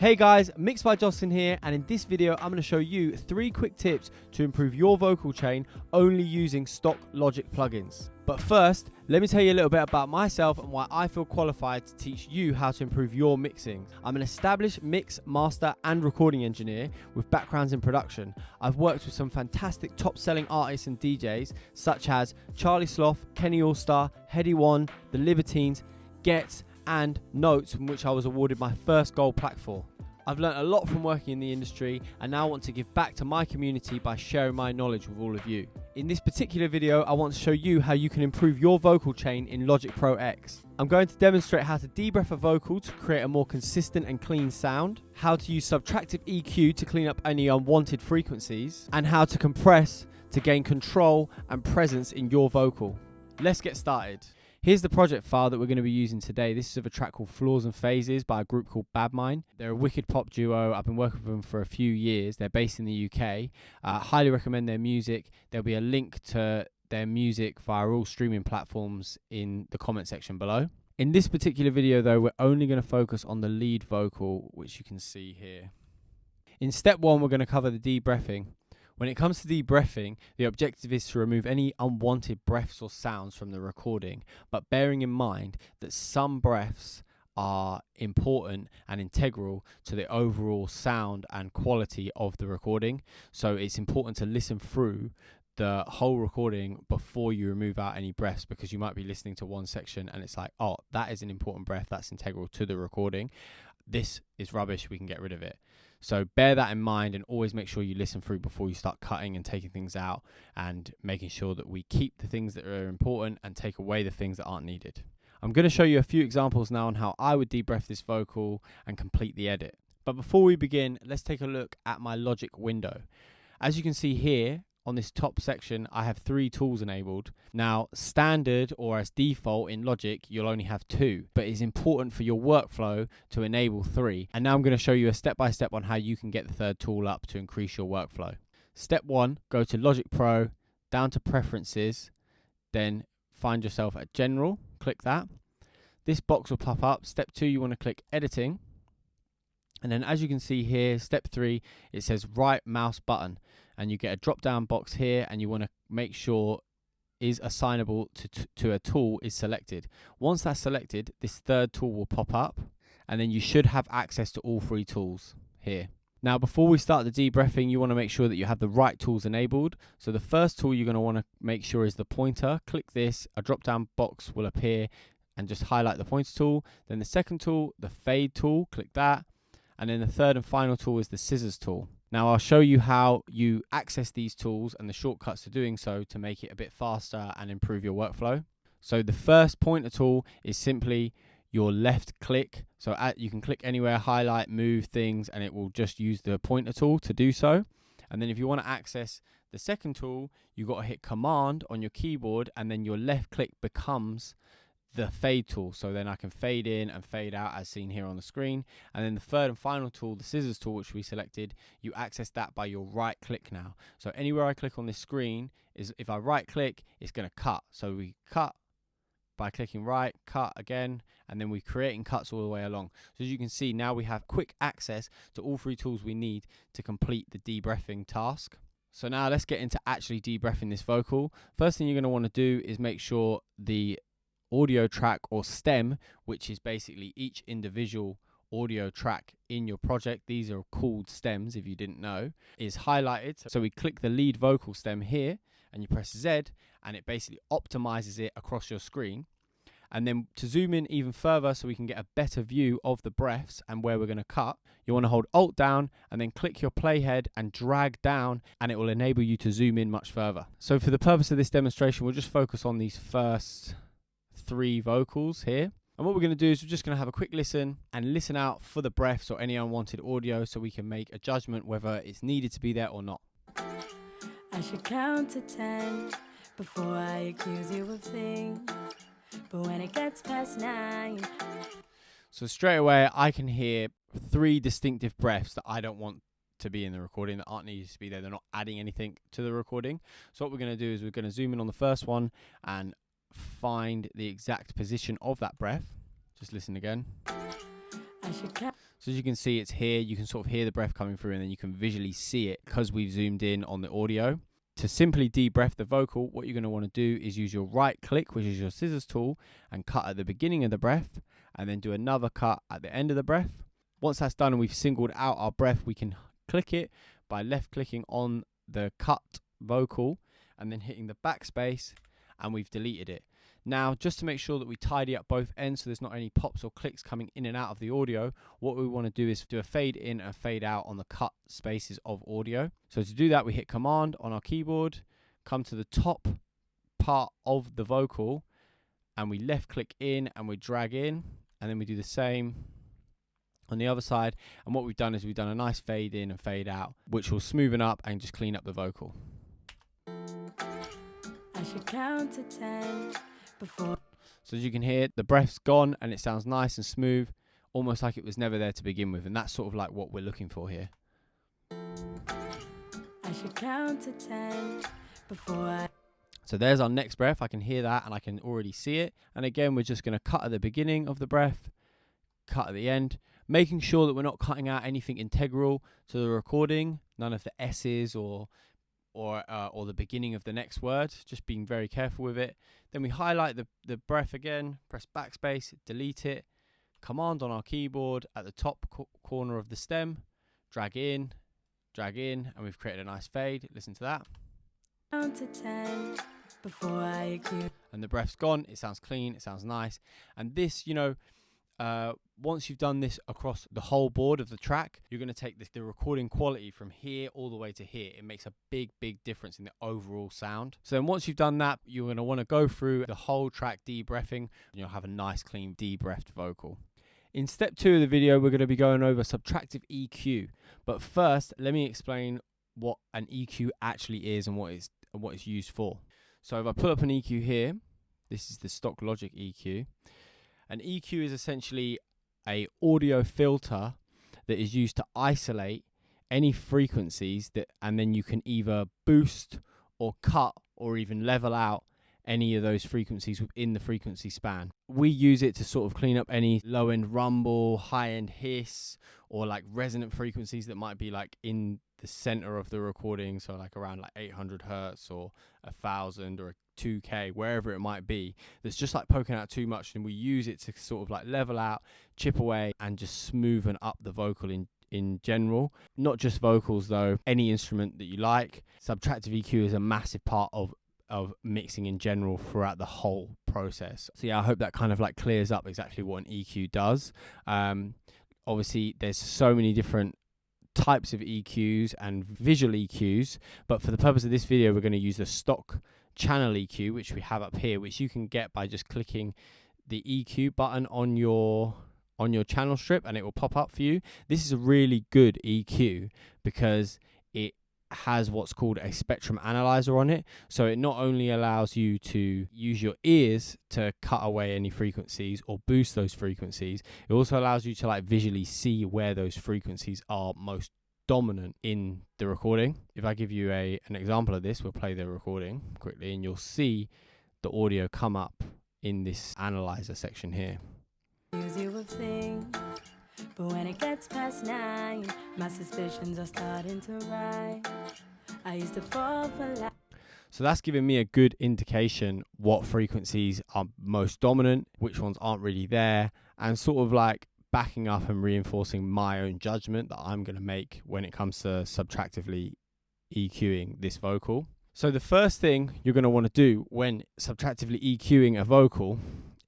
Hey guys, Mixed by Jocelyn here, and in this video I'm going to show you 3 quick tips to improve your vocal chain only using stock Logic plugins. But first, let me tell you a little bit about myself and why I feel qualified to teach you how to improve your mixing. I'm an established mix, master and recording engineer with backgrounds in production. I've worked with some fantastic top-selling artists and DJs such as Charlie Sloth, Kenny Allstar, Heady One, The Libertines, Gets, and Notes, from which I was awarded my first gold plaque for. I've learned a lot from working in the industry and now want to give back to my community by sharing my knowledge with all of you. In this particular video, I want to show you how you can improve your vocal chain in Logic Pro X. I'm going to demonstrate how to debreath a vocal to create a more consistent and clean sound, how to use Subtractive EQ to clean up any unwanted frequencies, and how to compress to gain control and presence in your vocal. Let's get started. Here's the project file that we're going to be using today. This is of a track called Flaws and Phases by a group called Babmine. They're a wicked pop duo. I've been working with them for a few years. They're based in the UK. Highly recommend their music. There'll be a link to their music via all streaming platforms in the comment section below. In this particular video though, we're only going to focus on the lead vocal, which you can see here. In step 1, we're going to cover the debreathing. When it comes to debreathing, the objective is to remove any unwanted breaths or sounds from the recording, but bearing in mind that some breaths are important and integral to the overall sound and quality of the recording. So it's important to listen through the whole recording before you remove out any breaths, because you might be listening to one section and it's like, oh, that is an important breath, that's integral to the recording. This is rubbish, we can get rid of it. So bear that in mind and always make sure you listen through before you start cutting and taking things out, and making sure that we keep the things that are important and take away the things that aren't needed. I'm going to show you a few examples now on how I would debreath this vocal and complete the edit. But before we begin, let's take a look at my Logic window. As you can see here, on this top section, I have 3 tools enabled. Now, standard or as default in Logic, you'll only have 2, but it's important for your workflow to enable 3. And now I'm going to show you a step-by-step on how you can get the 3rd tool up to increase your workflow. Step 1, go to Logic Pro, down to Preferences, then find yourself at General, click that. This box will pop up. Step 2, you want to click Editing. And then as you can see here, step 3, it says right mouse button. And you get a drop down box here, and you want to make sure is assignable to a tool is selected. Once that's selected, this 3rd tool will pop up, and then you should have access to all 3 tools here. Now, before we start the debreathing, you want to make sure that you have the right tools enabled. So the first tool you're going to want to make sure is the pointer. Click this, a drop down box will appear, and just highlight the pointer tool. Then the second tool, the fade tool, click that. And then the 3rd and final tool is the scissors tool. Now I'll show you how you access these tools and the shortcuts to doing so to make it a bit faster and improve your workflow. So the first pointer tool is simply your left click. So you can click anywhere, highlight, move things, and it will just use the pointer tool to do so. And then if you want to access the second tool, you've got to hit Command on your keyboard, and then your left click becomes the fade tool. So then I can fade in and fade out as seen here on the screen. And then the 3rd and final tool, the scissors tool, which we selected, you access that by your right click now. So anywhere I click on this screen, is if I right click, it's going to cut. So we cut by clicking right, cut again, and then we're creating cuts all the way along. So as you can see, now we have quick access to all 3 tools we need to complete the debreathing task. So now let's get into actually debreathing this vocal. First thing you're going to want to do is make sure the audio track or stem, which is basically each individual audio track in your project, these are called stems if you didn't know, is highlighted. So we click the lead vocal stem here and you press Z, and it basically optimizes it across your screen. And then to zoom in even further so we can get a better view of the breaths and where we're going to cut, you want to hold Alt down and then click your playhead and drag down, and it will enable you to zoom in much further. So for the purpose of this demonstration, we'll just focus on these first 3 vocals here. And what we're going to do is we're just going to have a quick listen and listen out for the breaths or any unwanted audio, so we can make a judgment whether it's needed to be there or not. I should count to 10 before I accuse you of things, but when it gets past 9. So straight away I can hear 3 distinctive breaths that I don't want to be in the recording, that aren't needed to be there. They're not adding anything to the recording. So what we're going to do is we're going to zoom in on the first one and find the exact position of that breath. Just listen again. So as you can see, it's here. You can sort of hear the breath coming through, and then you can visually see it because we've zoomed in on the audio. To simply de-breath the vocal, what you're going to want to do is use your right click, which is your scissors tool, and cut at the beginning of the breath, and then do another cut at the end of the breath. Once that's done and we've singled out our breath, we can click it by left clicking on the cut vocal and then hitting the backspace, and we've deleted it. Now, just to make sure that we tidy up both ends so there's not any pops or clicks coming in and out of the audio, what we want to do is do a fade in and a fade out on the cut spaces of audio. So to do that, we hit Command on our keyboard, come to the top part of the vocal, and we left click in and we drag in, and then we do the same on the other side. And what we've done is we've done a nice fade in and fade out, which will smoothen up and just clean up the vocal. I should count to 10 before. So as you can hear, the breath's gone and it sounds nice and smooth, almost like it was never there to begin with. And that's sort of like what we're looking for here. I should count to 10 before I. So there's our next breath. I can hear that and I can already see it. And again, we're just going to cut at the beginning of the breath, cut at the end, making sure that we're not cutting out anything integral to the recording, none of the S's or the beginning of the next word, just being very careful with it. Then we highlight the breath again, press backspace, delete it, Command on our keyboard at the top corner of the stem, drag in, and we've created a nice fade. Listen to that. Count to 10 before I accuse. And the breath's gone, it sounds clean, it sounds nice. And this, you know, once you've done this across the whole board of the track, you're going to take the recording quality from here all the way to here. It makes a big difference in the overall sound. So then once you've done that, you're going to want to go through the whole track de-breathing, and you'll have a nice clean de-breathed vocal. In step 2 of the video, we're going to be going over subtractive EQ. But first, let me explain what an EQ actually is and what it's used for. So if I pull up an EQ here, this is the stock Logic EQ. An EQ is essentially an audio filter that is used to isolate any frequencies and then you can either boost or cut or even level out any of those frequencies within the frequency span. We use it to sort of clean up any low-end rumble, high-end hiss, or like resonant frequencies that might be like in the center of the recording, so like around like 800 hertz or 1000 or 2K, wherever it might be, that's just like poking out too much, and we use it to sort of like level out, chip away, and just smoothen up the vocal in general. Not just vocals though, any instrument that you like. Subtractive EQ is a massive part of mixing in general throughout the whole process. So yeah, I hope that kind of like clears up exactly what an EQ does. Obviously there's so many different types of EQs and visual EQs, but for the purpose of this video, we're going to use the stock channel EQ, which we have up here, which you can get by just clicking the EQ button on your channel strip, and it will pop up for you. This is a really good EQ because it has what's called a spectrum analyzer on it. So it not only allows you to use your ears to cut away any frequencies or boost those frequencies, it also allows you to like visually see where those frequencies are most dominant in the recording. If I give you an example of this, we'll play the recording quickly and you'll see the audio come up in this analyzer section here. Use you with things, but when it gets past 9, my suspicions are starting to rise. I used to fall for life. So that's giving me a good indication what frequencies are most dominant, which ones aren't really there, and sort of like backing up and reinforcing my own judgment that I'm going to make when it comes to subtractively EQing this vocal. So the first thing you're going to want to do when subtractively EQing a vocal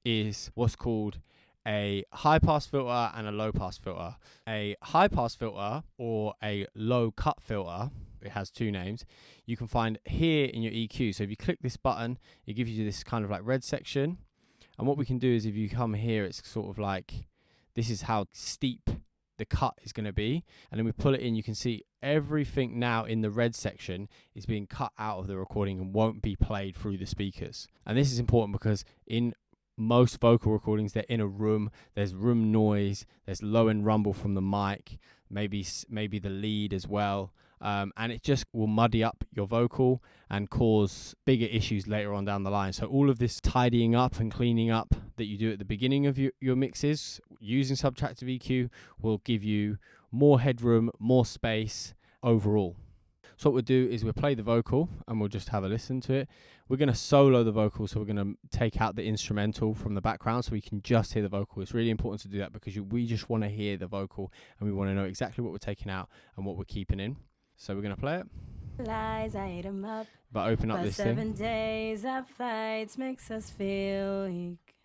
is what's called a high pass filter and a low pass filter. A high pass filter or a low cut filter, it has two names, you can find here in your EQ. So if you click this button, it gives you this kind of like red section. And what we can do is if you come here, it's sort of like, this is how steep the cut is going to be. And then we pull it in, you can see everything now in the red section is being cut out of the recording and won't be played through the speakers. And this is important because in most vocal recordings, they're in a room, there's room noise, there's low end rumble from the mic, maybe the lead as well. and it just will muddy up your vocal and cause bigger issues later on down the line. So all of this tidying up and cleaning up that you do at the beginning of your mixes using Subtractive EQ will give you more headroom, more space overall. So what we'll do is we'll play the vocal and we'll just have a listen to it. We're going to solo the vocal, so we're going to take out the instrumental from the background so we can just hear the vocal. It's really important to do that because we just want to hear the vocal and we want to know exactly what we're taking out and what we're keeping in. So we're going to play it. Lies, I ate 'em up. But open up But this 7 thing. days of fights makes us feel weak.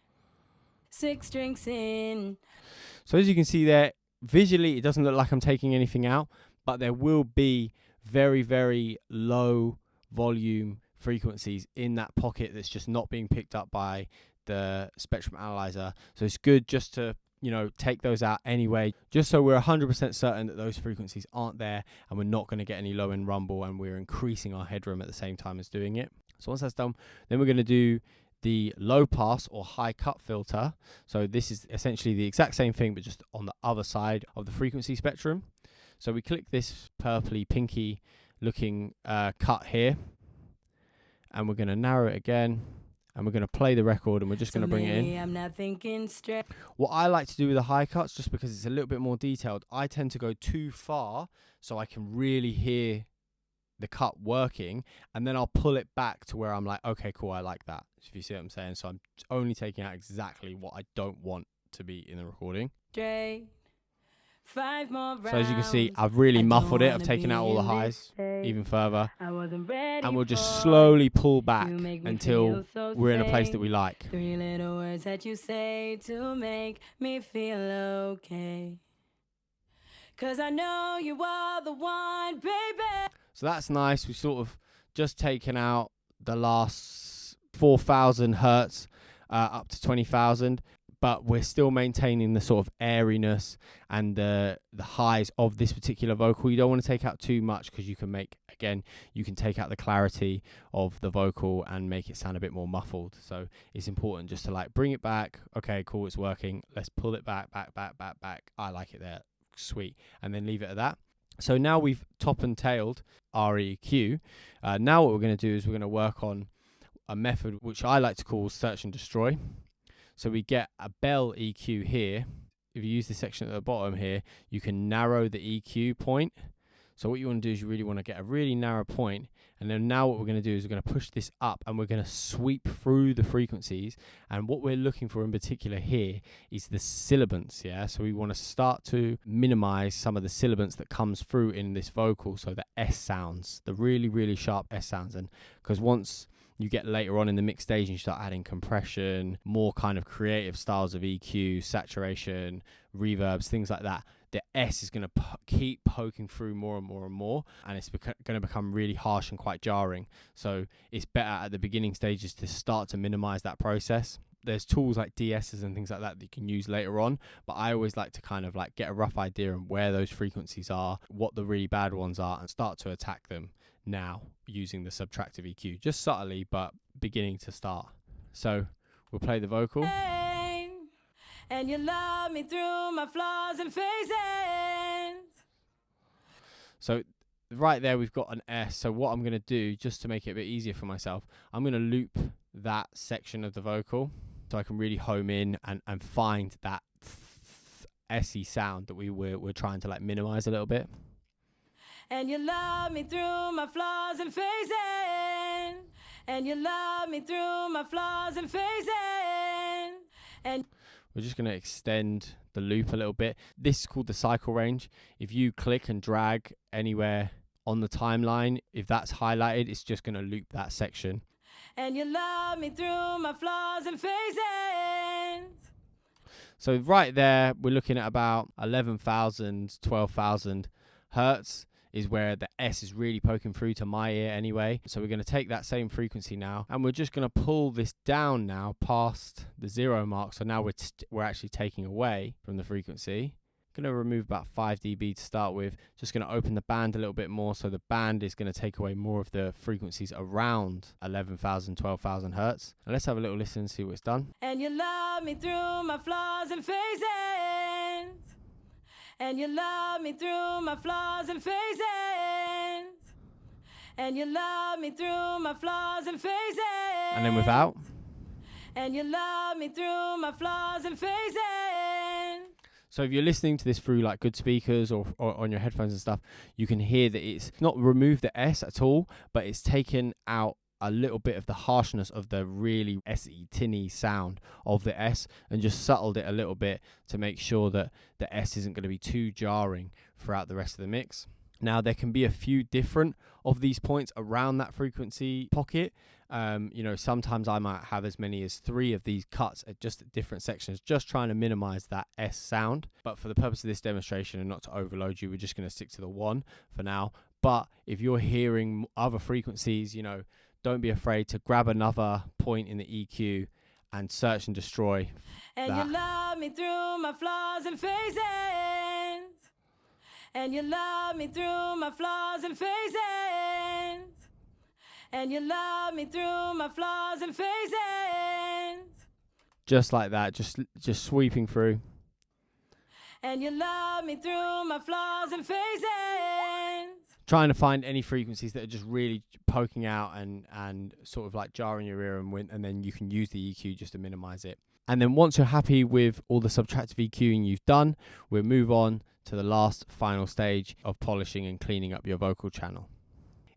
6 drinks in. So as you can see there, visually it doesn't look like I'm taking anything out, but there will be very, very low volume frequencies in that pocket that's just not being picked up by the spectrum analyzer. So it's good just to, take those out anyway, just so we're 100% certain that those frequencies aren't there and we're not going to get any low end rumble and we're increasing our headroom at the same time as doing it. So once that's done, then we're going to do the low pass or high cut filter. So this is essentially the exact same thing, but just on the other side of the frequency spectrum. So we click this purpley pinky looking cut here and we're going to narrow it again and we're going to play the record and we're just going to bring it in. I'm not thinking straight. What I like to do with the high cuts, just because it's a little bit more detailed, I tend to go too far so I can really hear the cut working, and then I'll pull it back to where I'm like, okay, cool, I like that. If you see what I'm saying. So I'm only taking out exactly what I don't want to be in the recording. Straight. 5 more rounds. So as you can see, I've really muffled it. I've taken out all the highs even further. I wasn't ready And we'll just for slowly pull you. back You make me until feel so we're in a place safe. that we like. 3 little words that you say to make me feel okay. 'Cause I know you are the one, baby. So that's nice. We've sort of just taken out the last 4,000 hertz up to 20,000. But we're still maintaining the sort of airiness and the highs of this particular vocal. You don't want to take out too much because you can take out the clarity of the vocal and make it sound a bit more muffled. So it's important just to bring it back. Okay, cool, it's working. Let's pull it back. I like it there. Sweet. And then leave it at that. So now we've top and tailed our EQ. Now what we're going to do is we're going to work on a method which I like to call search and destroy. So we get a bell EQ here. If you use this section at the bottom here, you can narrow the EQ point. So what you want to do is you really want to get a really narrow point. And then now what we're going to do is we're going to push this up and we're going to sweep through the frequencies. And what we're looking for in particular here is the sibilance, yeah? So we want to start to minimize some of the sibilance that comes through in this vocal. So the S sounds, the really, really sharp S sounds. And because once you get later on in the mix stage and you start adding compression, more kind of creative styles of EQ, saturation, reverbs, things like that, the S is going to keep poking through more and more and more, and it's going to become really harsh and quite jarring. So it's better at the beginning stages to start to minimize that process. There's tools like DSs and things like that you can use later on, but I always like to kind of get a rough idea on where those frequencies are, what the really bad ones are, and start to attack them now using the Subtractive EQ, just subtly but beginning to start. So we'll play the vocal. And you love me through my flaws and phases. So right there we've got an S. So what I'm going to do, just to make it a bit easier for myself, I'm going to loop that section of the vocal so I can really home in and find that S-y sound that we're trying to minimize a little bit. And you love me through my flaws and phases. And you love me through my flaws and phases. And we're just going to extend the loop a little bit. This is called the cycle range. If you click and drag anywhere on the timeline, if that's highlighted, it's just going to loop that section. And you love me through my flaws and phases. So right there, we're looking at about 11,000, 12,000 hertz. Is where the S is really poking through to my ear anyway. So we're going to take that same frequency now and we're just going to pull this down now past the 0 mark. So now we're actually taking away from the frequency. Going to remove about 5 dB to start with. Just going to open the band a little bit more. So the band is going to take away more of the frequencies around 11,000, 12,000 hertz. And let's have a little listen and see what it's done. And you love me through my flaws and phases. And you love me through my flaws and phases. And you love me through my flaws and phases. And then without. And you love me through my flaws and phases. So if you're listening to this through like good speakers or on your headphones and stuff, you can hear that it's not removed the S at all, but it's taken out a little bit of the harshness of the really S-y, tinny sound of the S and just subtled it a little bit to make sure that the S isn't going to be too jarring throughout the rest of the mix. Now, there can be a few different of these points around that frequency pocket. Sometimes I might have as many as 3 of these cuts at just different sections, just trying to minimize that S sound. But for the purpose of this demonstration and not to overload you, we're just going to stick to the 1 for now. But if you're hearing other frequencies, don't be afraid to grab another point in the EQ and search and destroy And that. you love me through my flaws and phases. And you love me through my flaws and phases. And you love me through my flaws and phases. Just like that, just sweeping through. And you love me through my flaws and phases. Trying to find any frequencies that are just really poking out and sort of like jarring your ear, and then you can use the EQ just to minimize it. And then once you're happy with all the subtractive EQing you've done, we'll move on to the last final stage of polishing and cleaning up your vocal channel.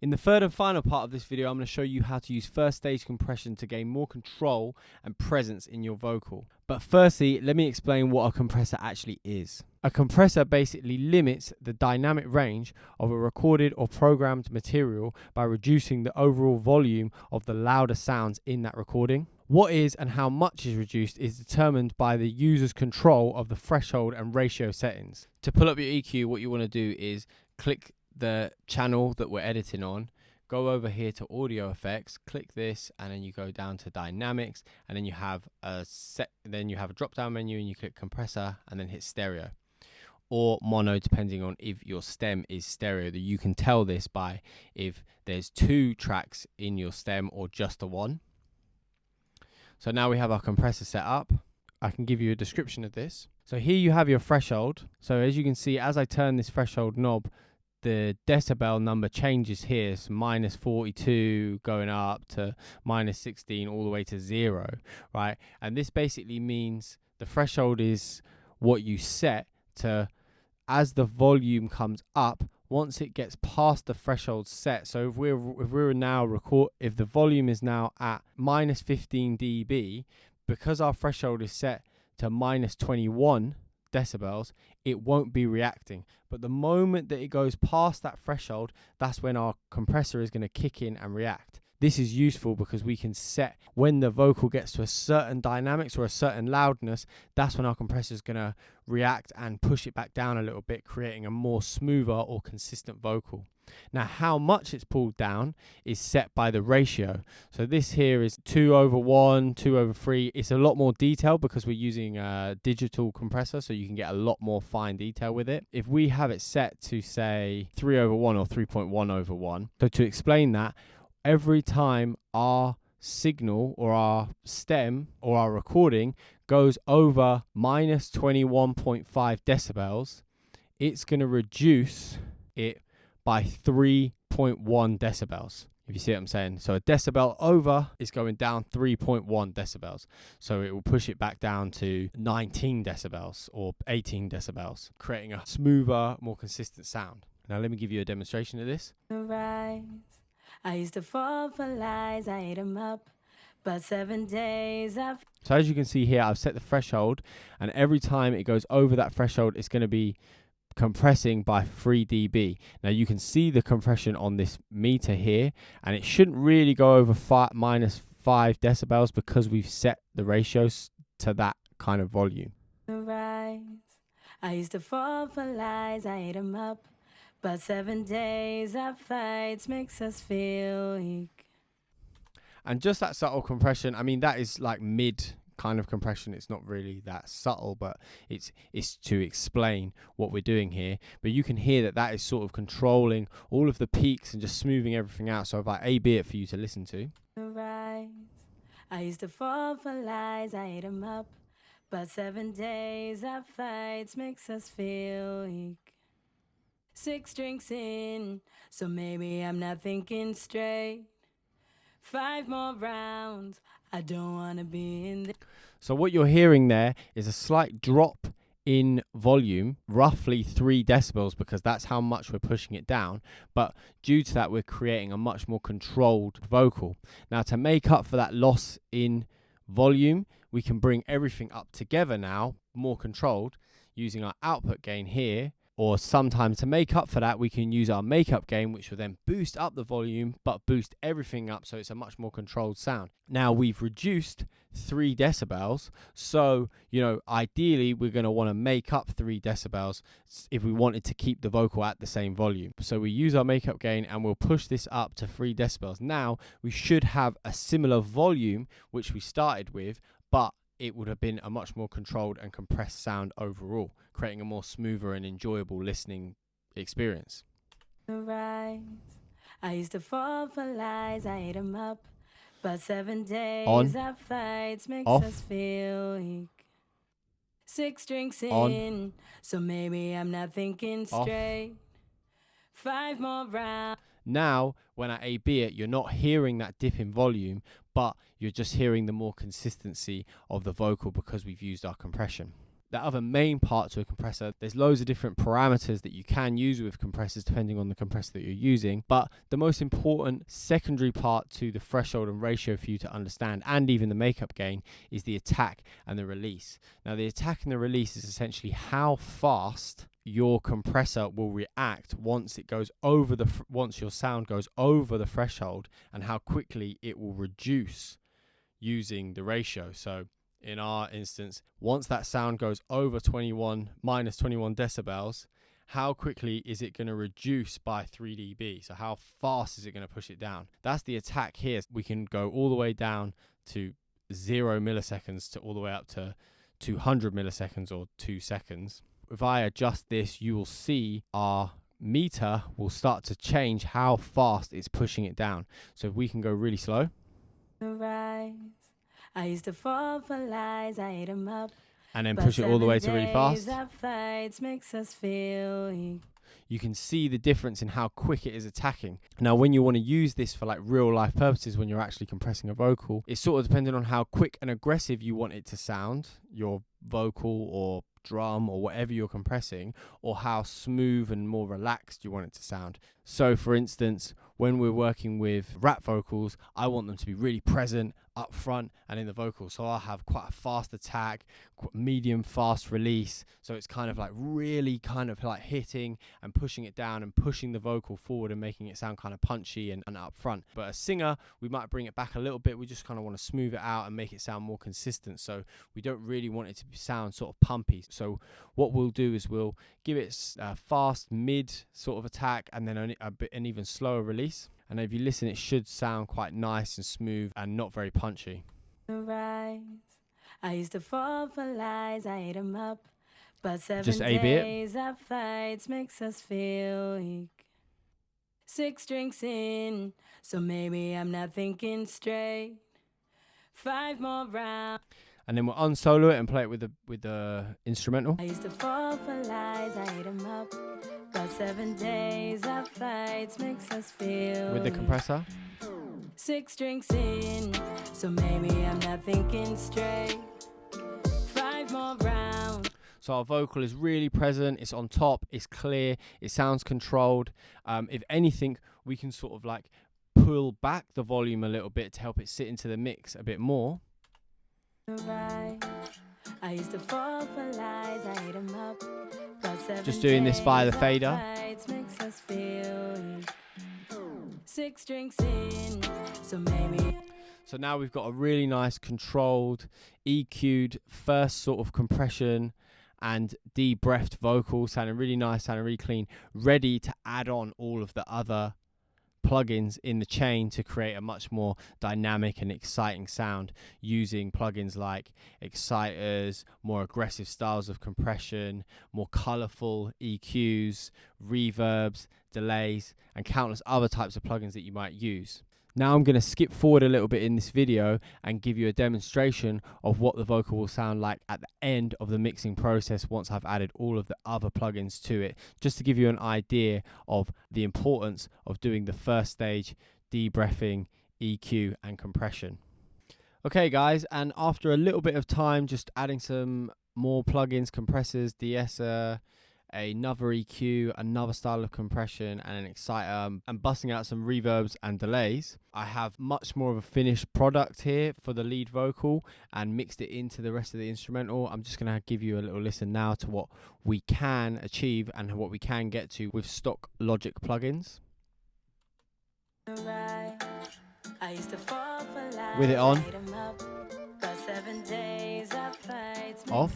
In the third and final part of this video, I'm going to show you how to use first stage compression to gain more control and presence in your vocal. But firstly, let me explain what a compressor actually is. A compressor basically limits the dynamic range of a recorded or programmed material by reducing the overall volume of the louder sounds in that recording. What is and how much is reduced is determined by the user's control of the threshold and ratio settings. To pull up your EQ, what you want to do is click the channel that we're editing on, go over here to audio effects, click this, and then you go down to dynamics, and then you have a drop down menu and you click compressor and then hit stereo or mono, depending on if your stem is stereo. That you can tell this by if there's 2 tracks in your stem or just the 1. So now we have our compressor set up. I can give you a description of this. So here you have your threshold. So as you can see, as I turn this threshold knob, the decibel number changes here. So minus 42 going up to minus 16 all the way to 0, right? And this basically means the threshold is what you set to as the volume comes up. Once it gets past the threshold set, so if the volume is now at minus 15 dB, because our threshold is set to minus 21 decibels, it won't be reacting. But the moment that it goes past that threshold, that's when our compressor is going to kick in and react. This is useful because we can set when the vocal gets to a certain dynamics or a certain loudness, that's when our compressor is going to react and push it back down a little bit, creating a more smoother or consistent vocal. Now, how much it's pulled down is set by the ratio. So this here is 2/1, 2/3. It's a lot more detailed because we're using a digital compressor, so you can get a lot more fine detail with it. If we have it set to, say, 3/1 or 3.1/1, so to explain that, every time our signal or our stem or our recording goes over minus 21.5 decibels, it's going to reduce it by 3.1 decibels. If you see what I'm saying. So a decibel over is going down 3.1 decibels. So it will push it back down to 19 decibels or 18 decibels, creating a smoother, more consistent sound. Now let me give you a demonstration of this. I used to fall for lies, I ate them up, but 7 days after. So as you can see here, I've set the threshold, and every time it goes over that threshold, it's going to be compressing by 3 dB. Now you can see the compression on this meter here, and it shouldn't really go over minus 5 decibels because we've set the ratios to that kind of volume. I used to fall for lies, I ate them up. But 7 days of fights makes us feel weak. And just that subtle compression, I mean, that is like mid kind of compression. It's not really that subtle, but it's to explain what we're doing here. But you can hear that is sort of controlling all of the peaks and just smoothing everything out. So if I A-B it for you to listen to. I used to fall for lies, I ate them up. But 7 days of fights makes us feel weak. 6 drinks in, so maybe I'm not thinking straight. 5 more rounds, I don't wanna be in the... So what you're hearing there is a slight drop in volume, roughly 3 decibels, because that's how much we're pushing it down. But due to that, we're creating a much more controlled vocal. Now, to make up for that loss in volume, we can bring everything up together now, more controlled, using our output gain here. Or sometimes to make up for that, we can use our makeup gain, which will then boost up the volume, but boost everything up so it's a much more controlled sound. Now we've reduced 3 decibels. So, ideally we're going to want to make up 3 decibels if we wanted to keep the vocal at the same volume. So we use our makeup gain and we'll push this up to 3 decibels. Now we should have a similar volume, which we started with, but it would have been a much more controlled and compressed sound overall, creating a more smoother and enjoyable listening experience. Rise. I used to fall for lies, I ate 'em up. But 7 days On. of fights makes Off. us feel weak. 6 drinks On. in, so maybe I'm not thinking Off. straight. 5 more rounds. Now, when I A/B it, you're not hearing that dip in volume, but you're just hearing the more consistency of the vocal because we've used our compression. The other main part to a compressor, there's loads of different parameters that you can use with compressors depending on the compressor that you're using, but the most important secondary part to the threshold and ratio for you to understand, and even the makeup gain, is the attack and the release. Now the attack and the release is essentially how fast your compressor will react once it goes over once your sound goes over the threshold, and how quickly it will reduce using the ratio. So in our instance, once that sound goes over minus 21 decibels, how quickly is it going to reduce by 3 dB? So how fast is it going to push it down? That's the attack here. We can go all the way down to 0 milliseconds to all the way up to 200 milliseconds or 2 seconds. If I adjust this, you will see our meter will start to change how fast it's pushing it down. So if we can go really slow. Rise. I used to fall for lies, I ate 'em up. And then push it all the way to really fast. Fights makes us feel weak. You can see the difference in how quick it is attacking. Now, when you want to use this for like real life purposes, when you're actually compressing a vocal, it's sort of dependent on how quick and aggressive you want it to sound, your vocal or drum or whatever you're compressing, or how smooth and more relaxed you want it to sound. So for instance, when we're working with rap vocals, I want them to be really present up front and in the vocal. So I'll have quite a fast attack, medium fast release. So it's kind of like really kind of like hitting and pushing it down and pushing the vocal forward and making it sound kind of punchy and up front. But a singer, we might bring it back a little bit. We just kind of want to smooth it out and make it sound more consistent. So we don't really want it to sound sort of pumpy. So what we'll do is we'll give it a fast mid sort of attack and then an even slower release. And if you listen, it should sound quite nice and smooth and not very punchy. Rise. I used to fall for lies, I ate 'em up. But 7 Just A-B it. days of fights makes us feel weak. 6 drinks in, so maybe I'm not thinking straight. 5 more rounds. And then we'll unsolo it and play it with the instrumental. I used to fall for lies, I ate 'em up. But 7 days of fights makes us feel With the compressor. 6 drinks in, so maybe I'm not thinking straight. 5 more rounds. So our vocal is really present, it's on top, it's clear, it sounds controlled. If anything, we can sort of like pull back the volume a little bit to help it sit into the mix a bit more. Right. I used to fall for lies, I ate 'em up. Just doing this via the fader. Makes us feel weak. 6 drinks in, so maybe. So now we've got a really nice controlled, EQ'd first sort of compression and de-breathed vocal, sounding really nice, sounding really clean, ready to add on all of the other plugins in the chain to create a much more dynamic and exciting sound, using plugins like exciters, more aggressive styles of compression, more colorful EQs, reverbs, delays, and countless other types of plugins that you might use. Now I'm going to skip forward a little bit in this video and give you a demonstration of what the vocal will sound like at the end of the mixing process once I've added all of the other plugins to it, just to give you an idea of the importance of doing the first stage, debreathing, EQ and compression. Okay guys, and after a little bit of time just adding some more plugins, compressors, de-esser, another EQ, another style of compression and an exciter, and busting out some reverbs and delays, I have much more of a finished product here for the lead vocal and mixed it into the rest of the instrumental. I'm just going to give you a little listen now to what we can achieve and what we can get to with stock Logic plugins. With it on, off,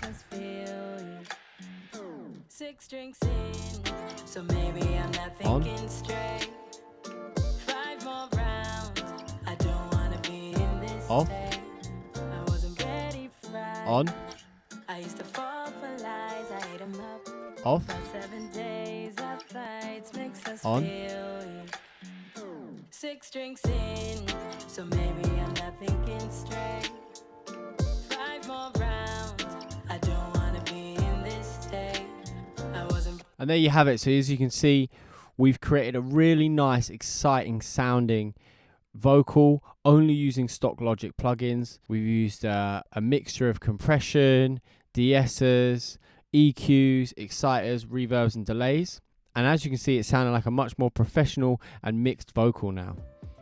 6 drinks in, so maybe I'm not thinking straight. 5 more rounds, I don't wanna be in this off, state. I wasn't ready for right. on, I used to fall for lies, I ate 'em up. off, About 7 days of fights makes us on, feel weak. 6 drinks in, so maybe I'm not thinking straight. 5 more rounds, I don't wanna be in this state. and there you have it. So as you can see, we've created a really nice, exciting sounding vocal only using stock Logic plugins. We've used a mixture of compression, de-essers, EQs, exciters, reverbs and delays. And as you can see, it sounded like a much more professional and mixed vocal now.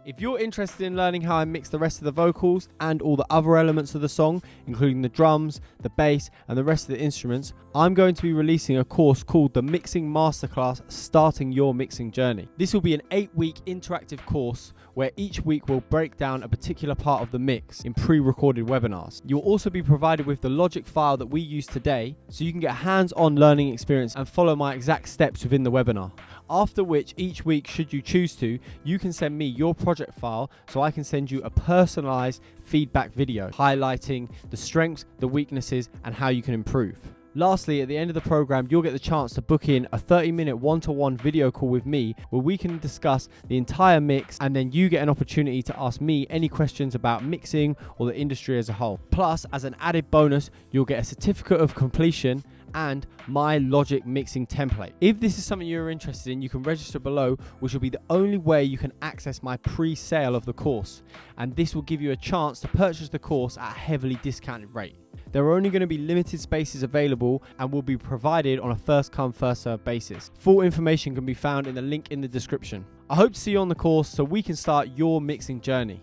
If you're interested in learning how I mix the rest of the vocals and all the other elements of the song, including the drums, the bass, and the rest of the instruments, I'm going to be releasing a course called the Mixing Masterclass, Starting Your Mixing Journey. This will be an 8-week interactive course where each week will break down a particular part of the mix in pre-recorded webinars. You'll also be provided with the Logic file that we use today, so you can get a hands-on learning experience and follow my exact steps within the webinar. After which, each week, should you choose to, you can send me your project file so I can send you a personalized feedback video highlighting the strengths, the weaknesses, and how you can improve. Lastly, at the end of the program, you'll get the chance to book in a 30-minute one-to-one video call with me where we can discuss the entire mix, and then you get an opportunity to ask me any questions about mixing or the industry as a whole. Plus, as an added bonus, you'll get a certificate of completion and my Logic mixing template. If this is something you're interested in, you can register below, which will be the only way you can access my pre-sale of the course. And this will give you a chance to purchase the course at a heavily discounted rate. There are only going to be limited spaces available and will be provided on a first come first served basis. Full information can be found in the link in the description. I hope to see you on the course so we can start your mixing journey.